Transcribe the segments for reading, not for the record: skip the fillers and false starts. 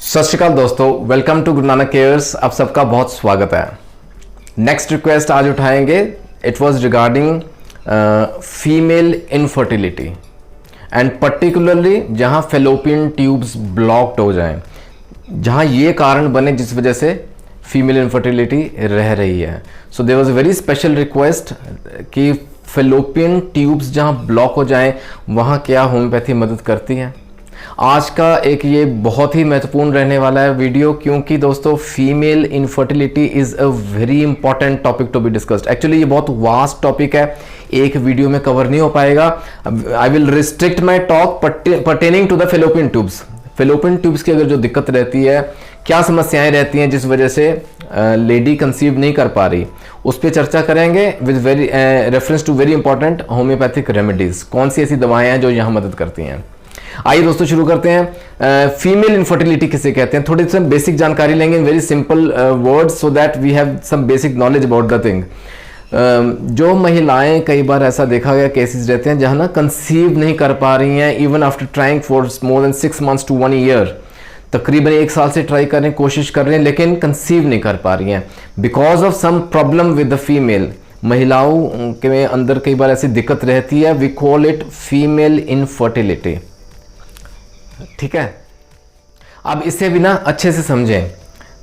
सत श्री अकाल दोस्तों, welcome to Guru Nanak cares. आप सबका बहुत स्वागत है। नेक्स्ट रिक्वेस्ट आज उठाएंगे। It was regarding female infertility and particularly जहां फेलोपियन ट्यूब्स ब्लॉक्ड हो जाएं, जहां ये कारण बने जिस वजह से फीमेल इनफर्टिलिटी रह रही है। So there was a very special request कि फेलोपियन ट्यूब्स जहां ब्लॉक हो जाएं वहां क्या होम्योपैथी मदद करती है। आज का एक ये बहुत ही महत्वपूर्ण रहने वाला है वीडियो, क्योंकि दोस्तों female infertility is a very important topic to be discussed. Actually ये बहुत वास्ट टॉपिक है, एक वीडियो में कवर नहीं हो पाएगा। I will restrict my talk pertaining to the fallopian tubes. Fallopian tubes की अगर जो दिक्कत रहती है, क्या समस्याएं रहती हैं जिस वजह से लेडी कंसीव नहीं कर पा रही, उस पर चर्चा करेंगे with very reference to very important homeopathic remedies. कौन सी ऐसी दवाएं हैं जो यहाँ मदद करती हैं। आइए दोस्तों शुरू करते हैं। फीमेल इनफर्टिलिटी किसे कहते हैं, थोड़ी सी बेसिक जानकारी लेंगे in very simple words so that we have some basic knowledge about the thing. जो महिलाएं, कई बार ऐसा देखा गया केसेस रहते हैं जहां ना कंसीव नहीं कर पा रही हैं, even after trying for more than 6 months to 1 year, तकरीबन 1 साल से ट्राई कर रहे हैं, कोशिश कर रहे हैं, लेकिन कंसीव नहीं कर पा रही हैं because of some problem with the female. महिलाओं के अंदर कई बार ऐसी दिक्कत रहती है, we call it female infertility. ठीक है, अब इसे भी ना अच्छे से समझें।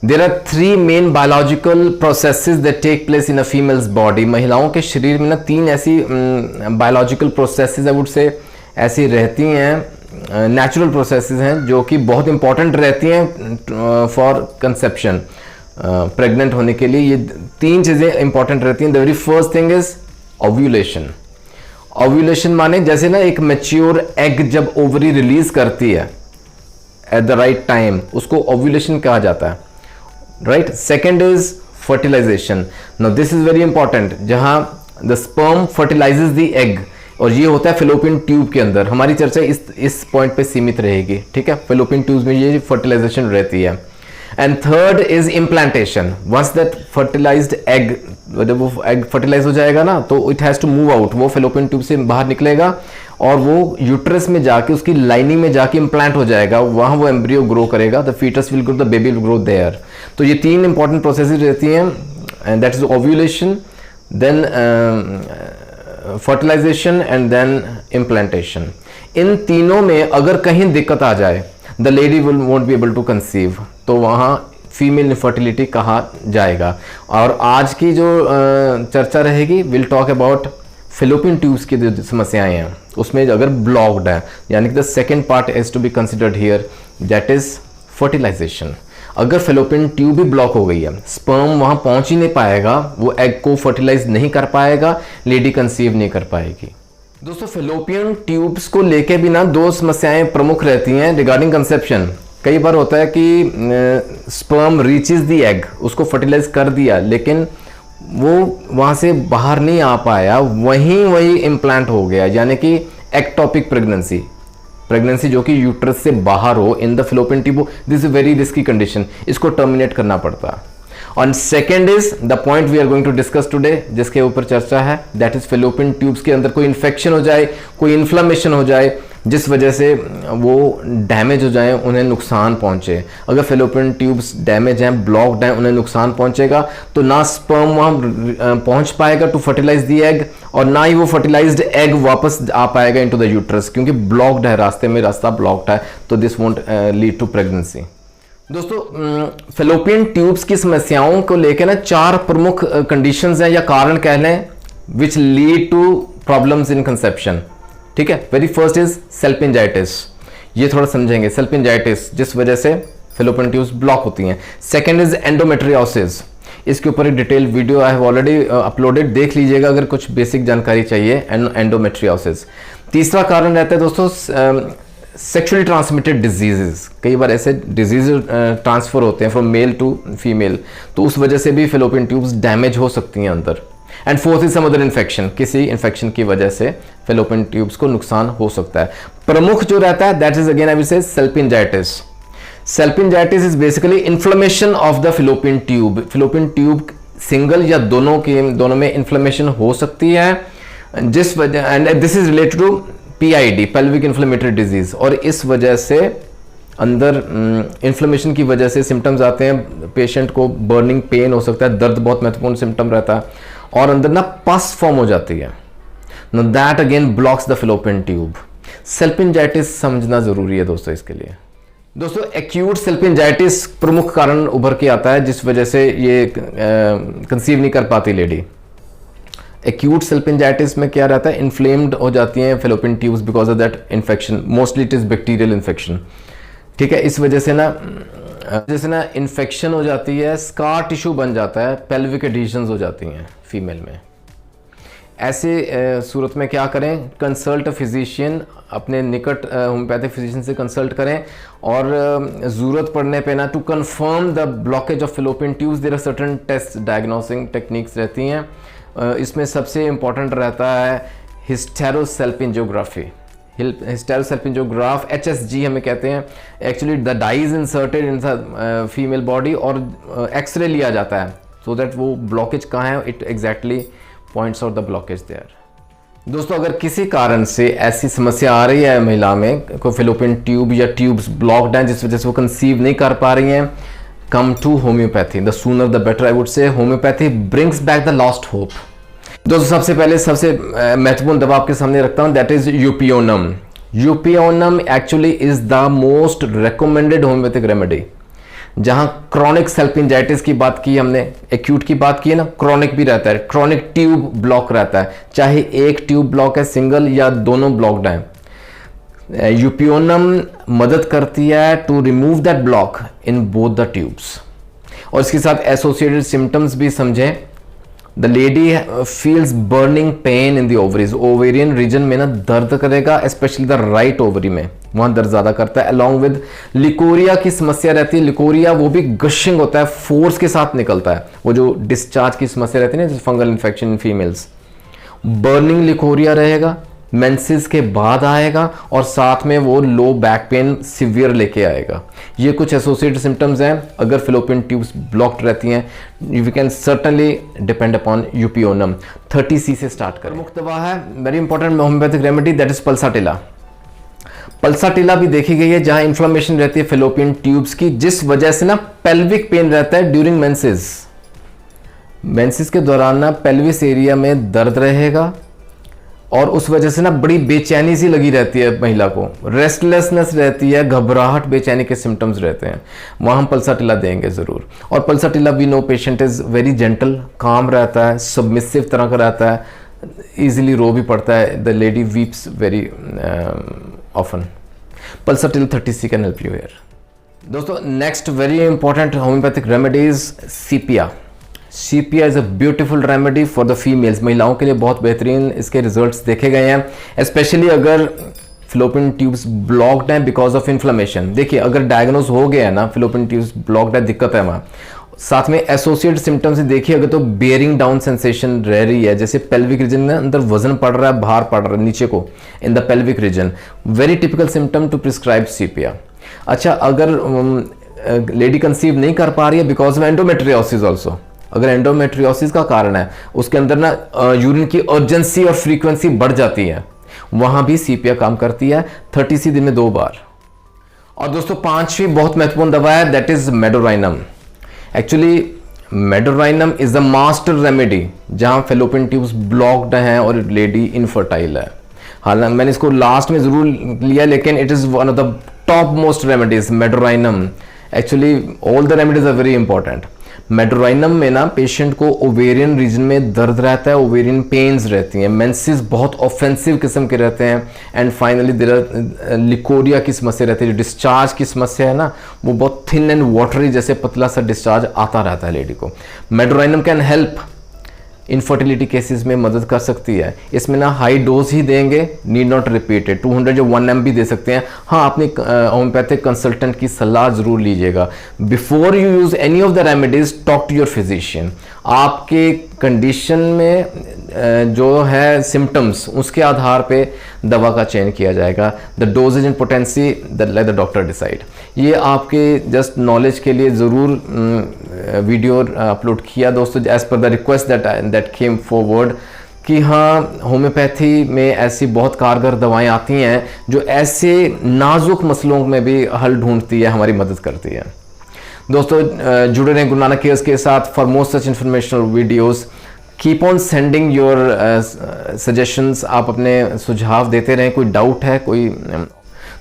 There are 3 main biological processes that take place in a female's body. महिलाओं के शरीर में ना 3 ऐसी बायोलॉजिकल प्रोसेसेस आई वुड से ऐसी रहती हैं, नेचुरल प्रोसेसेस हैं जो कि बहुत इंपॉर्टेंट रहती हैं फॉर कंसेप्शन, प्रेग्नेंट होने के लिए। ये 3 चीजें इंपॉर्टेंट रहती हैं। The very first thing is ovulation. Ovulation माने जैसे ना एक मैच्योर एग जब ओवरी रिलीज करती है एट द राइट टाइम, उसको ओव्यूलेशन कहा जाता है, right. Second is fertilisation. Now this is very important, जहां the sperm fertilises the egg, और ये होता है फेलोपियन ट्यूब के अंदर। हमारी चर्चा इस पॉइंट पे सीमित रहेगी, ठीक है। फेलोपियन ट्यूब में ये फर्टिलाइजेशन रहती है। And third is implantation. Once that fertilized egg, जब वो एग फर्टिलाइज हो जाएगा ना, तो it has to move out, वो फेलोपियन ट्यूब से बाहर निकलेगा और वो यूट्रस में जाके, उसकी लाइनिंग में जाके इम्प्लांट हो जाएगा, वहां वो एम्ब्रियो ग्रो करेगा, the foetus will grow, the baby will grow there. तो ये 3 इंपॉर्टेंट प्रोसेसेस रहती हैं, and that is ovulation, then fertilisation and then implantation. इन तीनों में अगर कहीं दिक्कत आ जाए, the lady will won't be able to conceive, तो वहां फीमेल इनफर्टिलिटी कहा जाएगा। और आज की जो चर्चा रहेगी, will talk about fallopian tubes की जो समस्याएं हैं, उसमें अगर ब्लॉक्ड है, यानी कि the second part is to be considered here, that is fertilization. अगर फेलोपियन ट्यूब भी ब्लॉक हो गई है, स्पर्म वहां पहुंच ही नहीं पाएगा, वो एग को फर्टिलाइज नहीं कर पाएगा, लेडी कंसीव नहीं कर पाएगी। दोस्तों फेलोपियन ट्यूब्स को लेके भी ना 2 समस्याएं प्रमुख रहती हैं रिगार्डिंग कंसेप्शन। कई बार होता है कि स्पर्म रीचेज द एग, उसको फर्टिलाइज कर दिया, लेकिन वो वहां से बाहर नहीं आ पाया, वही इम्प्लांट हो गया, यानी कि एक्टोपिक प्रेगनेंसी जो कि यूट्रस से बाहर हो in the fallopian tube. This is very risky condition, इसको टर्मिनेट करना पड़ता है। और second is the point we are going to discuss today, जिसके ऊपर चर्चा है, दैट इज फेलोपियन ट्यूब्स के अंदर कोई इन्फेक्शन हो जाए, कोई इन्फ्लेमेशन हो जाए, जिस वजह से वो डैमेज हो जाए, उन्हें नुकसान पहुंचे। अगर फेलोपियन ट्यूब्स डैमेज हैं, ब्लॉक्ड हैं, उन्हें नुकसान पहुंचेगा, तो ना स्पर्म वहां पहुंच पाएगा टू फर्टिलाइज द एग, और ना ही वो फर्टिलाइज्ड एग वापस आ पाएगा इनटू द यूट्रस, क्योंकि ब्लॉक्ड है, रास्ते में रास्ता ब्लॉक्ड है, तो this won't lead to pregnancy. दोस्तों फेलोपियन ट्यूब्स की समस्याओं को लेकर ना 4 प्रमुख कंडीशंस हैं, या कारण कह लें, which lead to problems in conception. ठीक है, वेरी फर्स्ट इज सेल्पिंजाइटिस। ये थोड़ा समझेंगे, सेल्पिंजाइटिस जिस वजह से फेलोपियन ट्यूब्स ब्लॉक होती हैं। सेकंड इज एंडोमेट्रियोसिस, इसके ऊपर एक detail video I have already uploaded, देख लीजिएगा अगर कुछ बेसिक जानकारी चाहिए। एंडोमेट्रियोसिस। तीसरा कारण रहता है दोस्तों सेक्सुअली ट्रांसमिटेड डिजीजेस। कई बार ऐसे डिजीज ट्रांसफर होते हैं फ्रॉम मेल टू फीमेल, तो उस वजह से भी फेलोपियन ट्यूब्स डैमेज हो सकती हैं अंदर। And fourth is some other infection, किसी इन्फेक्शन की वजह से फेलोपियन ट्यूब्स को नुकसान हो सकता है। प्रमुख जो रहता है that is again I will say salpingitis. Salpingitis is basically inflammation of the fallopian tube. Fallopian tube single या दोनों में इन्फ्लेमेशन हो सकती है, जिस वजह, and this is related to PID, pelvic inflammatory disease, और इस वजह से अंदर इन्फ्लेमेशन की वजह से सिम्टम्स आते हैं, पेशेंट को बर्निंग पेन हो सकता है, दर्द बहुत महत्वपूर्ण सिम्टम रहता है, और अंदर ना पस फॉर्म हो जाती है। No that again blocks the fallopian tube. Salpingitis समझना जरूरी है दोस्तों इसके लिए। दोस्तों एक्यूट सेल्फिंजाइटिस प्रमुख कारण उभर के आता है जिस वजह से ये कंसीव नहीं कर पाती लेडी। एक्यूट सेल्फिंजाइटिस में क्या रहता है, इन्फ्लेम्ड हो जाती हैं fallopian tubes because of that infection, mostly it is bacterial infection. ठीक है, इस वजह से ना इन्फेक्शन हो जाती है, स्कार टिश्यू बन जाता है, पेल्विक एडिशंस हो जाती हैं फीमेल में। ऐसे सूरत में क्या करें, कंसल्ट फिजिशियन, अपने निकट होम्योपैथिक फिजिशियन से कंसल्ट करें, और ज़रूरत पड़ने पे ना to confirm the blockage of fallopian tubes there are certain test diagnosing techniques रहती हैं। इसमें सबसे इम्पॉर्टेंट रहता है हिस्टेरोसेल्पिंजियोग्राफी। हिस्टेरोसेल्पिंजियोग्राफ HSG हमें कहते हैं। Actually the dye is inserted in the female body और एक्सरे लिया जाता है सो दैट वो ब्लॉकेज कहाँ है, it exactly points out the blockage there. दोस्तों अगर किसी कारण से ऐसी समस्या आ रही है महिला में, कोई फेलोपियन ट्यूब या ट्यूब्स ब्लॉक्ड हैं जिस वजह से वो कंसीव नहीं कर पा रही हैं, come to homeopathy, the sooner the better I would say. Homeopathy brings back the lost hope. दोस्तों सबसे पहले सबसे महत्वपूर्ण दवा आपके सामने रखता हूं, that is Eupionum. Eupionum actually is the most recommended homeopathic remedy. जहां क्रॉनिक सेल्फिंजाइटिस की बात की हमने, एक्यूट की बात की है ना, क्रॉनिक भी रहता है, क्रॉनिक ट्यूब ब्लॉक रहता है, चाहे एक ट्यूब ब्लॉक है सिंगल या दोनों ब्लॉक्ड हैं। यूपियोनम मदद करती है to remove that block in both the tubes. और इसके साथ एसोसिएटेड सिम्टम्स भी समझें। The lady feels burning pain in the ovaries, ovarian region में ना दर्द करेगा, स्पेशली द राइट ओवरी में, वहां दर्द ज्यादा करता है। अलॉन्ग विद लिकोरिया की समस्या रहती है। लिकोरिया वो भी गशिंग होता है, फोर्स के साथ निकलता है, वो जो डिस्चार्ज की समस्या रहती है ना, fungal infection in females. Burning leucorrhoea रहेगा, मेंसेस के बाद आएगा, और साथ में वो लो बैक पेन सिवियर लेके आएगा। ये कुछ एसोसिएटेड सिम्टम्स हैं। अगर फेलोपियन ट्यूब्स ब्लॉक्ड रहती हैं, you can certainly depend upon Eupionum. 30C से स्टार्ट करें। प्रमुख दवा है, very important homeopathic remedy, that is pulsatilla. Pulsatilla भी देखी गई है जहां इन्फ्लेमेशन रहती है फेलोपियन ट्यूब्स की, जिस वजह से ना पेल्विक पेन रहता है ड्यूरिंग मेंसेस। मेंसेस के दौरान ना पेल्विस एरिया में दर्द रहेगा, और उस वजह से ना बड़ी बेचैनी सी लगी रहती है महिला को, रेस्टलेसनेस रहती है, घबराहट, बेचैनी के सिम्टम्स रहते हैं। वहाँ हम पल्साटिला देंगे ज़रूर। और pulsatilla we know patient is very gentle, काम रहता है, सबमिसिव तरह का रहता है, ईजिली रो भी पड़ता है, the lady weeps very often. Pulsatilla 30C can help you here. दोस्तों next very important homeopathic remedies, sepia. Sepia is a beautiful remedy for the females. महिलाओं के लिए बहुत बेहतरीन इसके रिजल्ट्स देखे गए हैं, स्पेशली अगर फेलोपियन ट्यूब्स ब्लॉक्ड हैं बिकॉज ऑफ इन्फ्लेमेशन। देखिए अगर डायग्नोज हो गया है ना फेलोपियन ट्यूब्स ब्लॉक्ड है, दिक्कत है वहाँ, साथ में एसोसिएटेड सिम्टम्स देखिए अगर तो बेयरिंग डाउन सेंसेशन रह रही है, जैसे पेल्विक रीजन में अंदर वजन पड़ रहा है, भार पड़ रहा है नीचे को in the pelvic region, very typical symptom to prescribe sepia. अच्छा अगर लेडी कंसीव नहीं कर पा रही है बिकॉज ऑफ एंडोमेट्रियोसिस ऑल्सो, अगर एंडोमेट्रियोसिस का कारण है, उसके अंदर ना यूरिन की अर्जेंसी और फ्रीक्वेंसी बढ़ जाती है, वहां भी सीपिया काम करती है 30C दिन में 2 बार। और दोस्तों पांचवी बहुत महत्वपूर्ण दवा है, that is Medorrhinum. Actually Medorrhinum is the master remedy जहां फेलोपियन ट्यूब्स ब्लॉक्ड हैं और लेडी इनफर्टाइल है। हालांकि मैंने इसको लास्ट में जरूर लिया, लेकिन it is one of the top most remedies medorrhinum. Actually all the remedies are very important. Medorrhinum में ना पेशेंट को ओवेरियन रीजन में दर्द रहता है, ओवेरियन पेन्स रहती हैं, मेंसेस बहुत ऑफेंसिव किस्म के रहते हैं, एंड फाइनली देयर लिकोरिया की समस्या रहती है। जो डिस्चार्ज की समस्या है ना वो बहुत थिन एंड वाटरी, जैसे पतला सा डिस्चार्ज आता रहता है लेडी को। Medorrhinum can help infertility cases में मदद कर सकती है। इसमें ना हाई डोज ही देंगे, नीड नॉट रिपीटेड, 200 या 1 mg दे सकते हैं। हाँ अपने होम्योपैथिक कंसल्टेंट की सलाह जरूर लीजिएगा। Before you use any of the remedies talk to your physician. आपके कंडीशन में जो है सिम्टम्स, उसके आधार पे दवा का चयन किया जाएगा। The dosages and potency let the doctor decide. ये आपके जस्ट नॉलेज के लिए ज़रूर वीडियो अपलोड किया दोस्तों, as per the request that came forward. कि हाँ होम्योपैथी में ऐसी बहुत कारगर दवाएं आती हैं जो ऐसे नाजुक मसलों में भी हल ढूंढती है, हमारी मदद करती है। दोस्तों जुड़े रहें गुरु नानक केयर्स के साथ for more such informational videos. Keep on sending your suggestions, आप अपने सुझाव देते रहें। कोई डाउट है कोई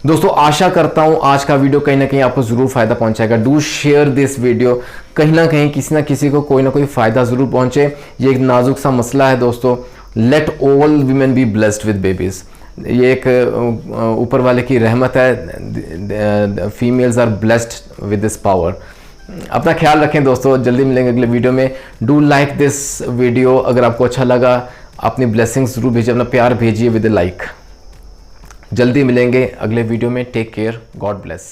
दोस्तों, आशा करता हूं आज का वीडियो कहीं ना कहीं आपको जरूर फायदा पहुंचाएगा। डू शेयर दिस वीडियो, कहीं ना कहीं किसी ना किसी को कोई ना कोई फायदा जरूर पहुंचे। ये एक नाजुक सा मसला है दोस्तों। Let all women be blessed with babies, ये एक ऊपर वाले की रहमत है। Females are blessed with this power. अपना ख्याल रखें दोस्तों, जल्दी मिलेंगे अगले वीडियो में। डू लाइक दिस वीडियो, अगर आपको अच्छा लगा अपनी ब्लेसिंग्स जरूर भेजिए, अपना प्यार भेजिए विद लाइक। जल्दी मिलेंगे अगले वीडियो में। Take care, God bless.